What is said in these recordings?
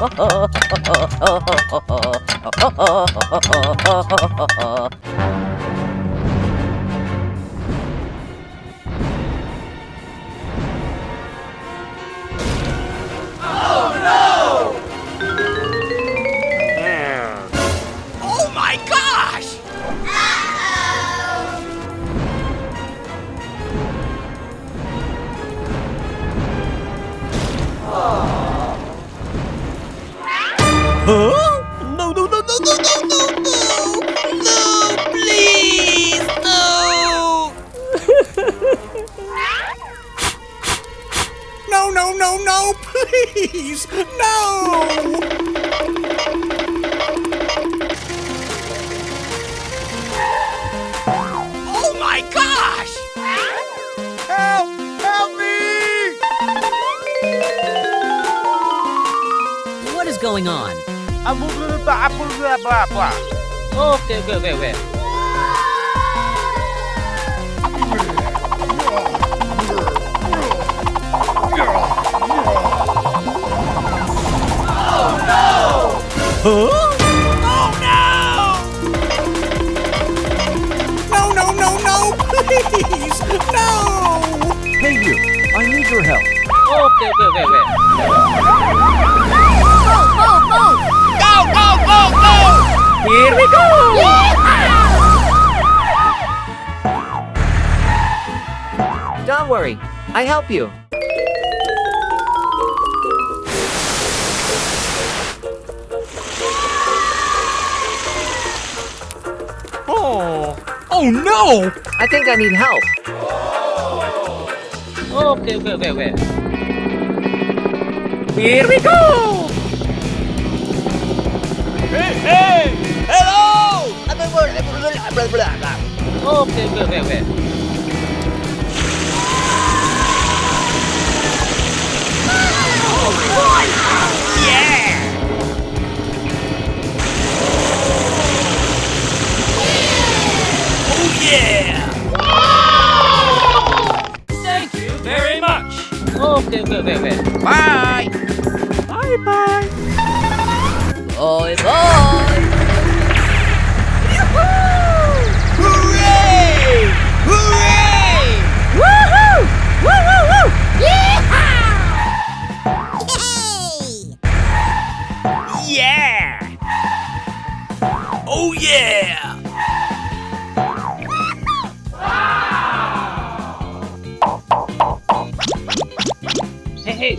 Oh my gosh! Huh? No, no, no, no, no, no, no, no! No, please, no! No, no, no, no, please, no! Oh my gosh! Help! Help me! What is going on? Okay. Huh? Oh no! No, no, no, no, please, no! Hey you, I need your help. Okay. Go, go, go, go! Here we go! Don't worry, I help you. Oh no! I think I need help. Okay. Here we go! Hey! Hello! Okay. Yeah! Oh yeah! Thank you very much. Okay. Bye! Bye. Bye bye! Hooray! Hooray! Woohoo! Woo! Yeah! Oh yeah! Hey.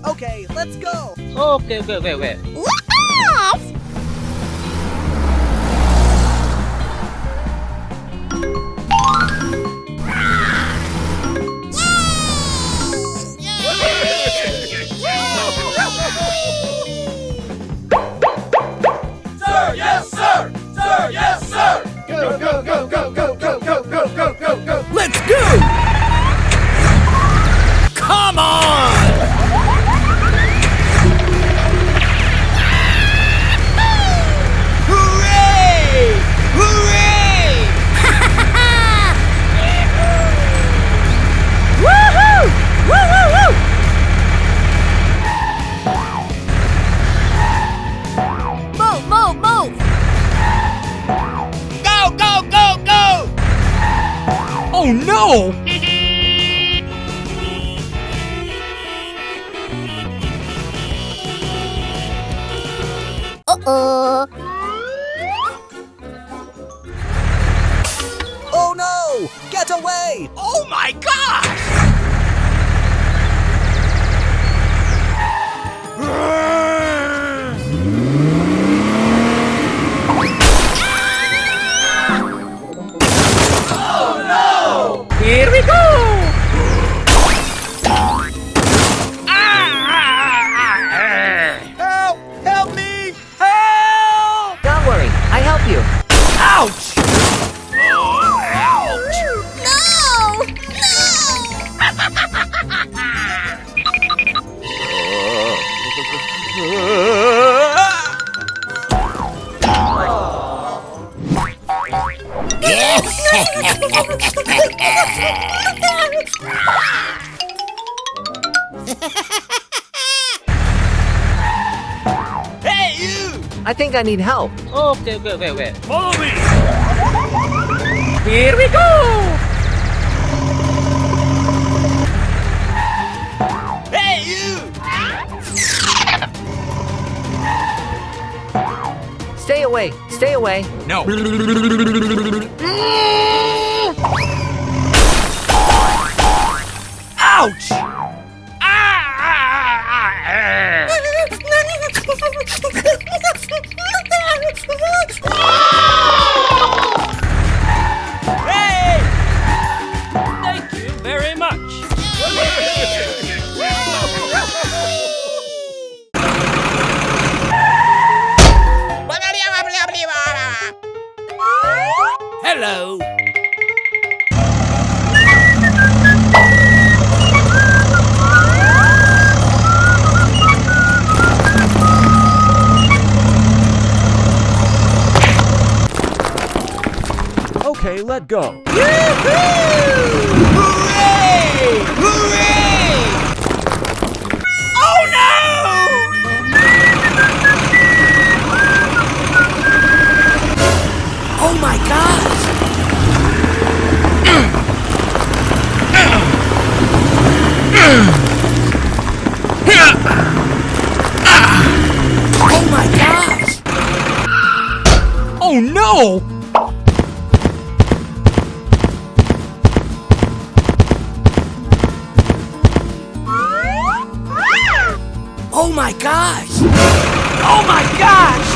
Okay, let's go! Okay. Sir, yes, sir. Sir, yes, sir. Go, go, go, go, go, go, go, go, go, go, go! Let's go! Come on! Hooray! Hooray! Woohoo! Woo! Move! Go, go, go, go! Oh no! Oh no! Get away! Oh my gosh! Here we go! Help! Help me! Help! Don't worry, I help you. Ouch! I think I need help. Okay. Follow me. Here we go! Hey, you. Stay away, stay away. No. Ouch. Hey! Thank you very much. Hello. Okay, let go. Hooray! Hooray! Oh no! Oh my God! Oh my gosh! Oh no! Oh my gosh! Oh my gosh!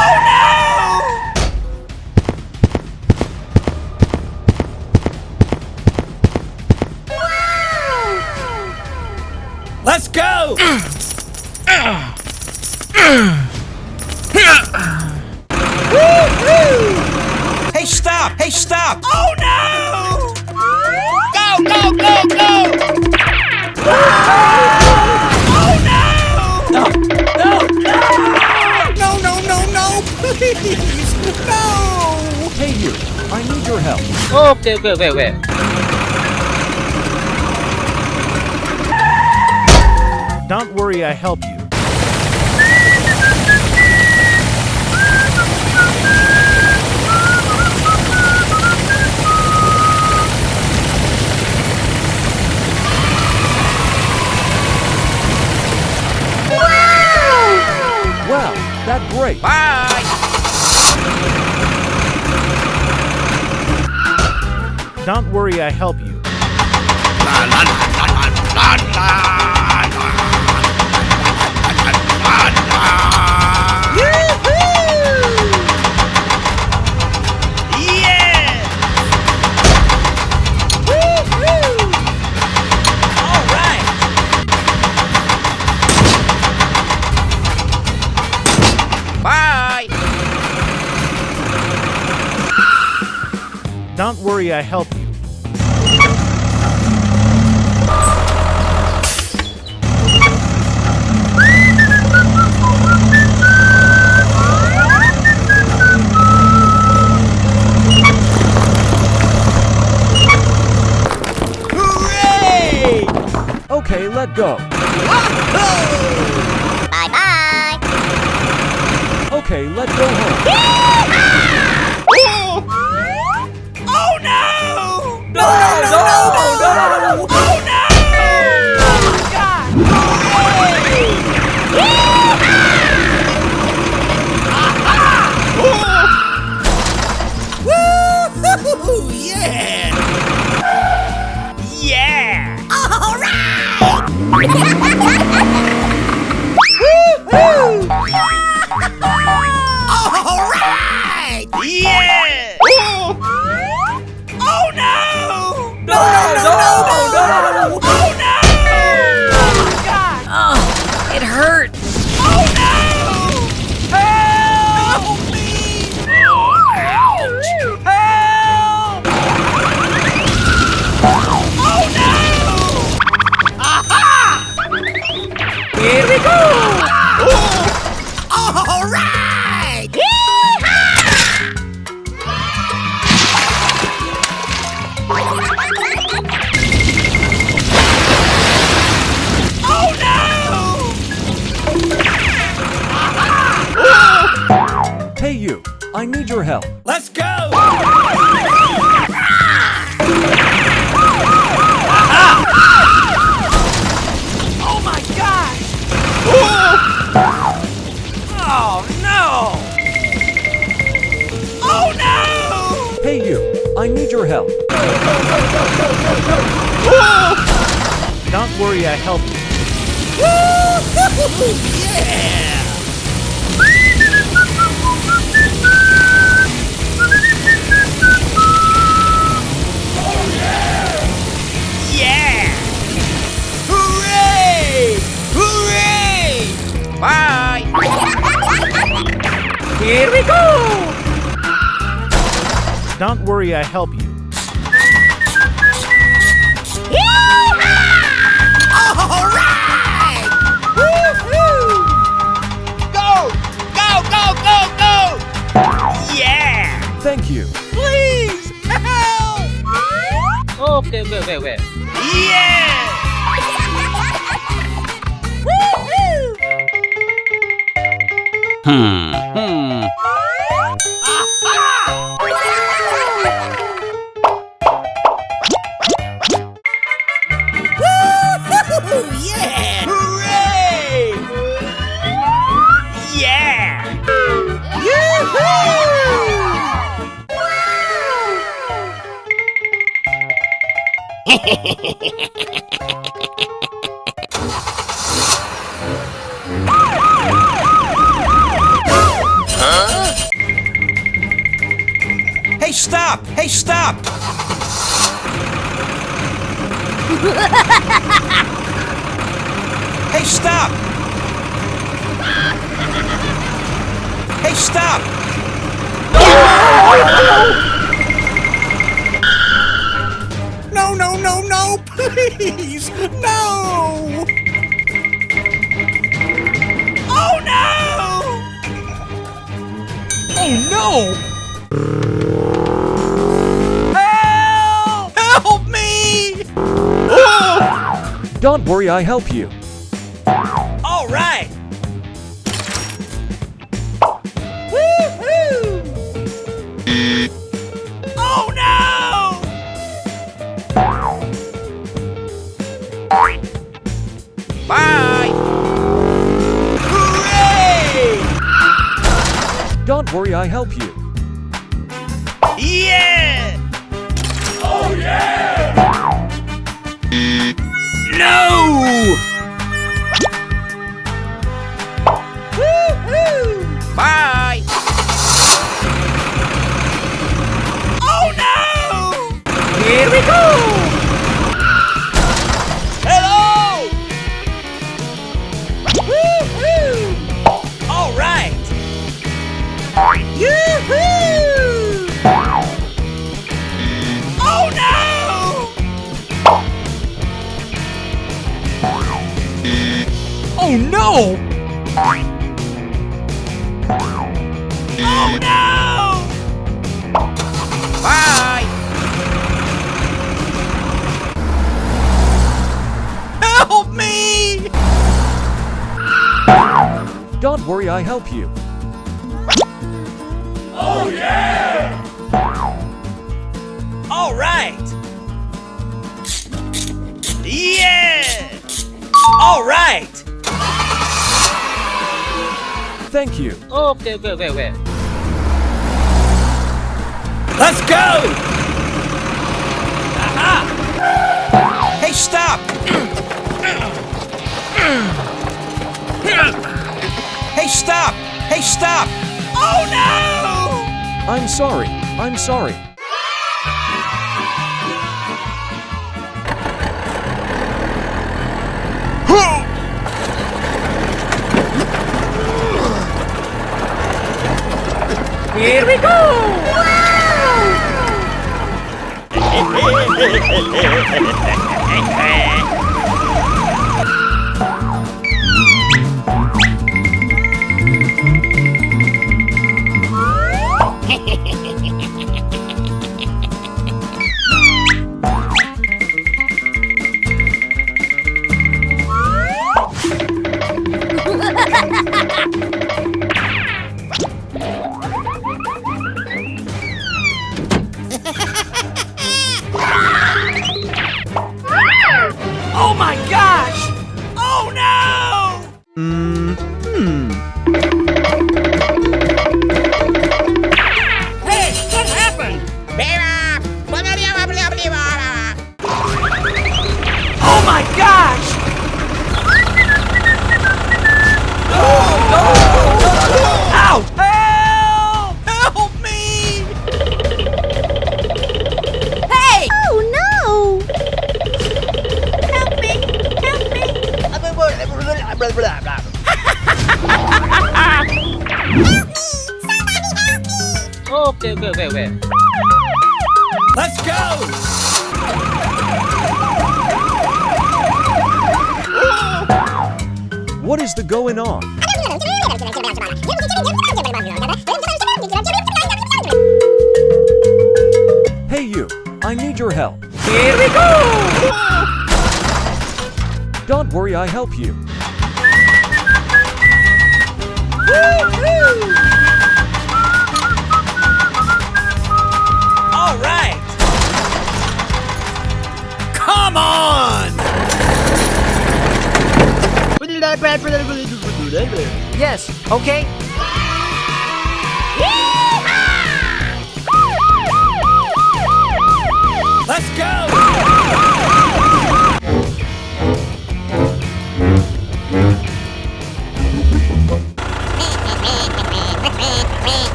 Oh no! Let's go! Hey, stop! Hey, stop! Oh no! Go, go, go, go! Oh no! No! No, please! No! Hey you, I need your help. Okay. Don't worry, I help you. Wow, that break. Bye! Don't worry, I help you. La la la la la la la. Yeah! Woo-hoo! All right. Bye. Don't worry, I help you. Hooray! Okay, let go. Bye-bye. Okay, let go home. Oh no! No! Oh no! Woo! Yeah! Yeah! All right. Woo-hoo! All right! Yeah! Oh no! No! Oh no! Oh, it hurts. Oh no! Help me! Ouch! Help! Oh no! Aha! I need your help. Let's go! Oh my gosh! Oh no! Oh no! Hey you, I need your help. Don't worry, I help you. Yeah! Yeah! Hooray! Hooray! Bye! Here we go! Don't worry, I help you. All right! Woo-hoo! Go! Go, go, go, go! Yeah! Thank you. Please, help! Okay, wait. Yeah! Woo-hoo! Woo-hoo! Yeah! Hooray! Yeah! Yoo-hoo! Hey, stop! Hey, stop! Hey, stop! Hey, stop! No, no, no, no! Please! No! Oh, no! Oh, no! Help! Help me! Don't worry, I help you. All right! Woo-hoo! Oh no! Bye! Hooray! Don't worry, I help you. Yeah! Oh yeah! No! Woo-hoo! Bye! Oh no! Here we go! Hello! Woo-hoo! All right! Yoo-hoo! Oh no! Oh no! Oh no! Bye! Help me! Don't worry, I help you. Oh yeah! All right! Yeah! All right! Thank you. Okay, wait. Let's go! Aha! Hey, stop! Hey, stop! Hey, stop! Oh no! I'm sorry. I'm sorry. Here we go! Hey, what happened? Oh my gosh! Ow! Help! Help me! Hey! Oh no! Help me! Help me! Okay, wait. Let's go! What is the going on? Hey you, I need your help. Here we go! Don't worry, I help you. All right! Come on! Yes, okay? Let's go!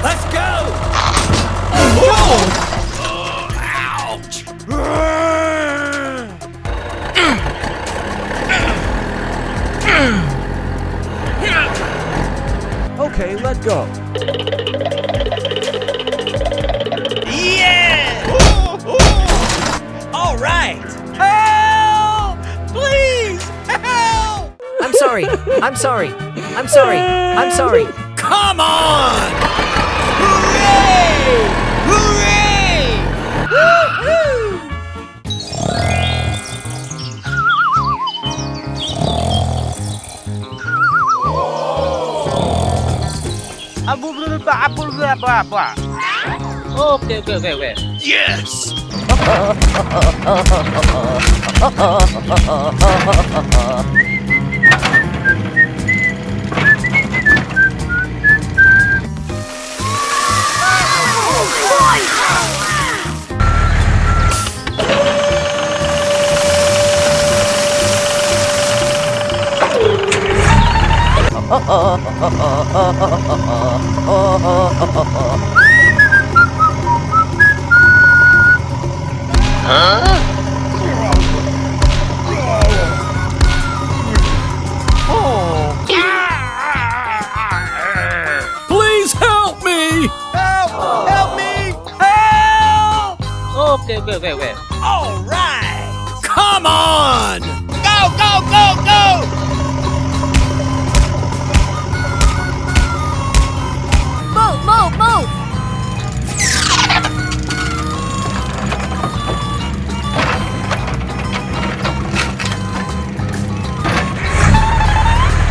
Let's go! Ouch! Okay, let go. Yeah! All right! Help! Please! Help! I'm sorry. I'm sorry. I'm sorry. I'm sorry. Come on! Hooray! Hooray! Woo-hoo! Okay, wait. Yes! Please help me! Help! Help me! Help! Okay, wait. All right! Come on! Go, go, go, go! Move!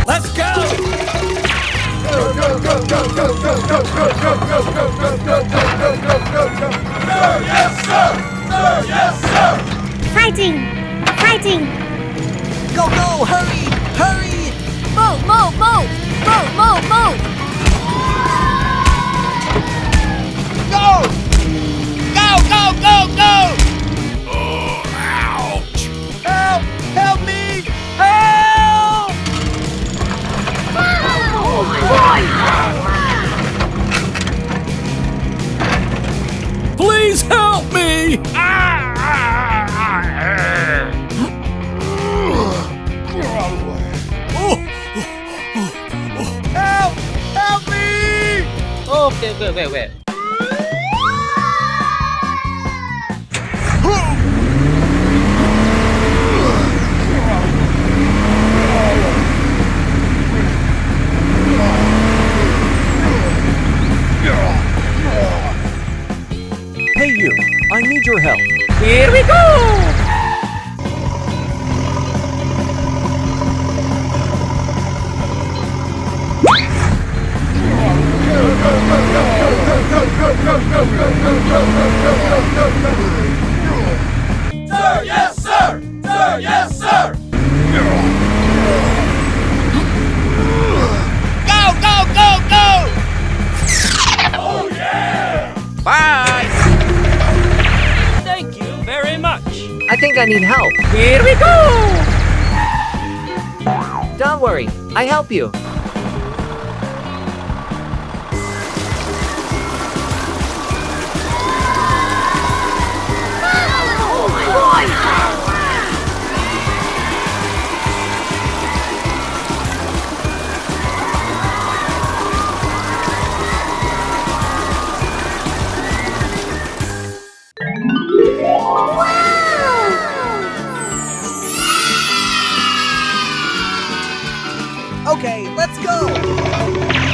Let's go! Sir, yes, sir! Sir, yes, sir! Fighting! Go, go! Hurry! Hurry! Move! Go! Go! Oh, ouch! Help! Help me! Help! Please help me! Help! Help me! Okay, wait. Hey you, I need your help. Here we go! Sir, yes, sir! Sir, yes, I think I need help. Here we go! Don't worry, I help you. Okay, let's go!